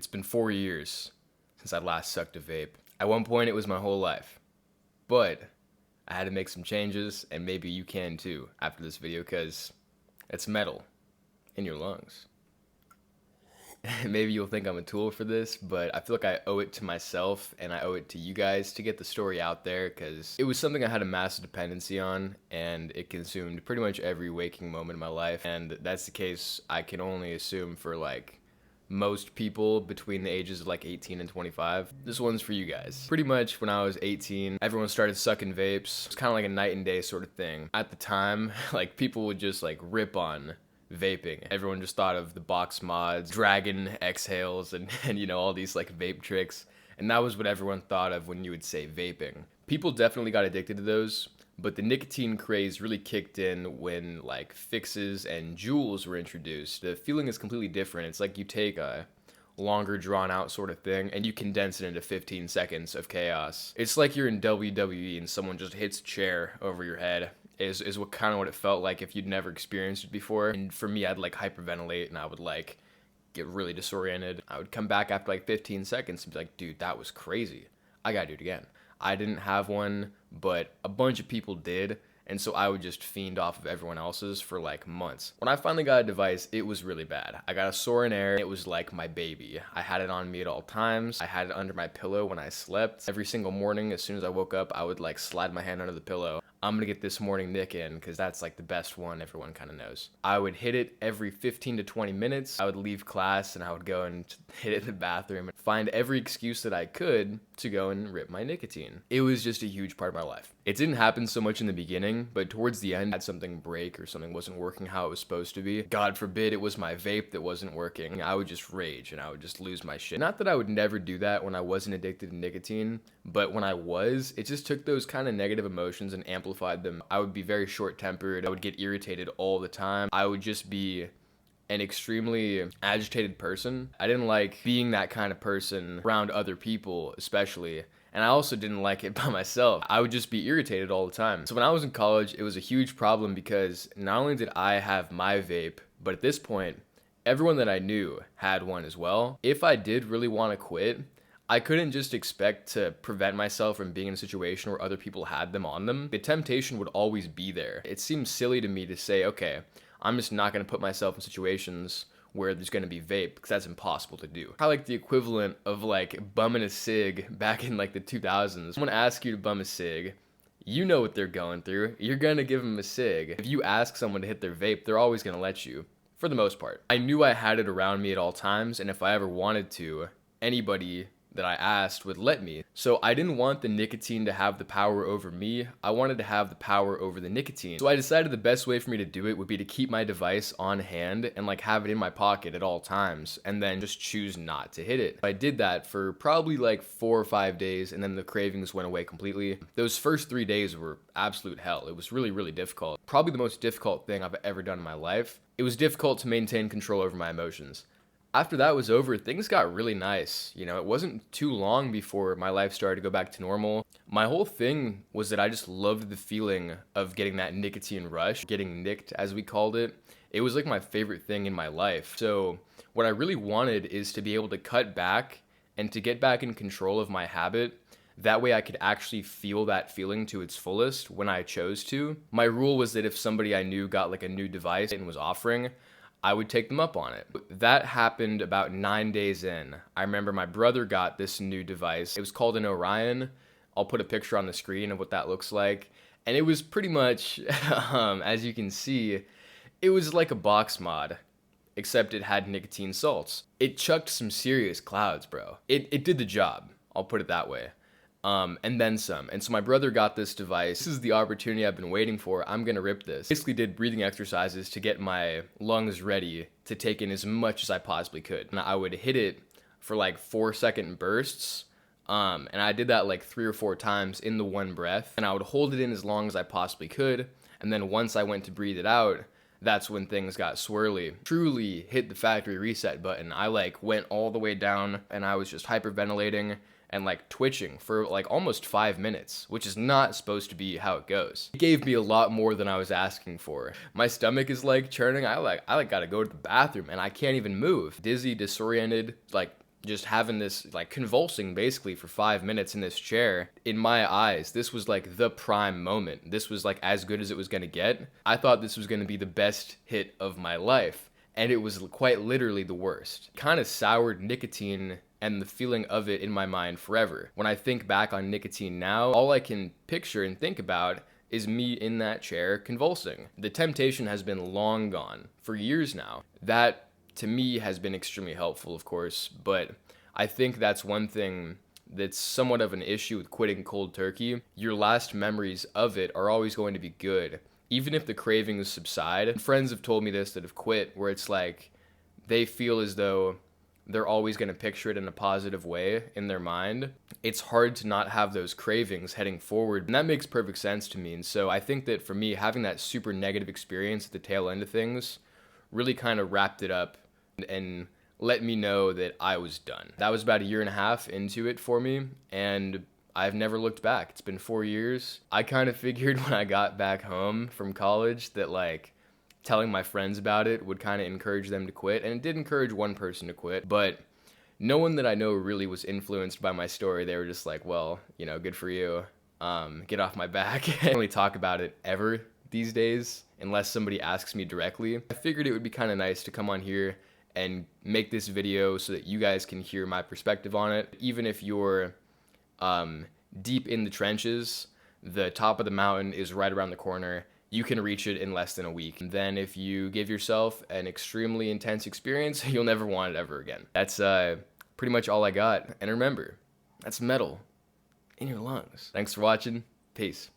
It's been 4 years since I last sucked a vape. At one point, it was my whole life. But I had to make some changes, and maybe you can too after this video, because it's metal in your lungs. Maybe you'll think I'm a tool for this, but I feel like I owe it to myself and I owe it to you guys to get the story out there, because it was something I had a massive dependency on, and it consumed pretty much every waking moment of my life. And that's the case, I can only assume, for like most people between the ages of like 18 and 25. This one's for you guys. Pretty much when I was 18, everyone started sucking vapes. It's kind of like a night and day sort of thing. At the time, like, people would just like rip on vaping. Everyone just thought of the box mods, dragon exhales, and you know, all these like vape tricks. And that was what everyone thought of when you would say vaping. People definitely got addicted to those, but the nicotine craze really kicked in when like fixes and Juuls were introduced. The feeling is completely different. It's like you take a longer drawn out sort of thing and you condense it into 15 seconds of chaos. It's like you're in WWE and someone just hits a chair over your head. Is what kind of what it felt like if you'd never experienced it before. And for me, I'd like hyperventilate and I would like get really disoriented. I would come back after like 15 seconds and be like, dude, that was crazy. I gotta do it again. I didn't have one, but a bunch of people did, and so I would just fiend off of everyone else's for like months. When I finally got a device, it was really bad. I got a Soren Air. It was like my baby. I had it on me at all times. I had it under my pillow when I slept. Every single morning, as soon as I woke up, I would like slide my hand under the pillow. I'm gonna get this morning Nick in, because that's like the best one everyone kind of knows. I would hit it every 15 to 20 minutes. I would leave class and I would go and hit it in the bathroom and find every excuse that I could to go and rip my nicotine. It was just a huge part of my life. It didn't happen so much in the beginning, but towards the end, I had something break or something wasn't working how it was supposed to be. God forbid it was my vape that wasn't working. I would just rage and I would just lose my shit. Not that I would never do that when I wasn't addicted to nicotine, but when I was, it just took those kind of negative emotions and amplified them. I would be very short-tempered. I would get irritated all the time. I would just be an extremely agitated person. I didn't like being that kind of person around other people, especially. And I also didn't like it by myself. I would just be irritated all the time. So when I was in college, it was a huge problem because not only did I have my vape, but at this point, everyone that I knew had one as well. If I did really want to quit, I couldn't just expect to prevent myself from being in a situation where other people had them on them. The temptation would always be there. It seems silly to me to say, okay, I'm just not going to put myself in situations where there's going to be vape, because that's impossible to do. Kind of like the equivalent of like bumming a cig back in like the 2000s. Someone asks you to bum a cig, you know what they're going through. You're going to give them a cig. If you ask someone to hit their vape, they're always going to let you, for the most part. I knew I had it around me at all times, and if I ever wanted to, anybody that I asked would let me. So I didn't want the nicotine to have the power over me. I wanted to have the power over the nicotine. So I decided the best way for me to do it would be to keep my device on hand and like have it in my pocket at all times, and then just choose not to hit it. I did that for probably like 4 or 5 days, and then the cravings went away completely. Those first 3 days were absolute hell. It was really, really difficult. Probably the most difficult thing I've ever done in my life. It was difficult to maintain control over my emotions. After that was over, things got really nice. You know, it wasn't too long before my life started to go back to normal. My whole thing was that I just loved the feeling of getting that nicotine rush, getting nicked as we called it. It was like my favorite thing in my life. So what I really wanted is to be able to cut back and to get back in control of my habit. That way I could actually feel that feeling to its fullest when I chose to. My rule was that if somebody I knew got like a new device and was offering, I would take them up on it. That happened about 9 days in. I remember my brother got this new device. It was called an Orion. I'll put a picture on the screen of what that looks like. And it was pretty much, as you can see, it was like a box mod, except it had nicotine salts. It chucked some serious clouds, bro. It did the job. I'll put it that way. And then some. And so my brother got this device. This is the opportunity I've been waiting for. I'm gonna rip this. Basically did breathing exercises to get my lungs ready to take in as much as I possibly could. And I would hit it for like 4-second bursts. And I did that like 3 or 4 times in the one breath. And I would hold it in as long as I possibly could. And then once I went to breathe it out, that's when things got swirly. Truly hit the factory reset button. I like went all the way down and I was just hyperventilating and like twitching for like almost 5 minutes, which is not supposed to be how it goes. It gave me a lot more than I was asking for. My stomach is like churning. I gotta go to the bathroom and I can't even move. Dizzy, disoriented, like just having this, like, convulsing basically for 5 minutes in this chair. In my eyes, this was like the prime moment. This was like as good as it was gonna get. I thought this was gonna be the best hit of my life, and it was quite literally the worst. Kind of soured nicotine and the feeling of it in my mind forever. When I think back on nicotine now, all I can picture and think about is me in that chair convulsing. The temptation has been long gone for years now. That, to me, has been extremely helpful, of course, but I think that's one thing that's somewhat of an issue with quitting cold turkey. Your last memories of it are always going to be good, even if the cravings subside. Friends have told me this that have quit, where it's like they feel as though they're always going to picture it in a positive way in their mind. It's hard to not have those cravings heading forward, and that makes perfect sense to me. And so I think that for me, having that super negative experience at the tail end of things really kind of wrapped it up and let me know that I was done. That was about 1.5 years into it for me, and I've never looked back. It's been 4 years. I kind of figured when I got back home from college that, like, telling my friends about it would kind of encourage them to quit, and it did encourage one person to quit, but no one that I know really was influenced by my story. They were just like, well, you know, good for you. Get off my back. I don't really talk about it ever these days unless somebody asks me directly. I figured it would be kind of nice to come on here and make this video so that you guys can hear my perspective on it. Even if you're deep in the trenches, the top of the mountain is right around the corner. You can reach it in less than a week. And then if you give yourself an extremely intense experience, you'll never want it ever again. That's pretty much all I got. And remember, that's metal in your lungs. Thanks for watching. Peace.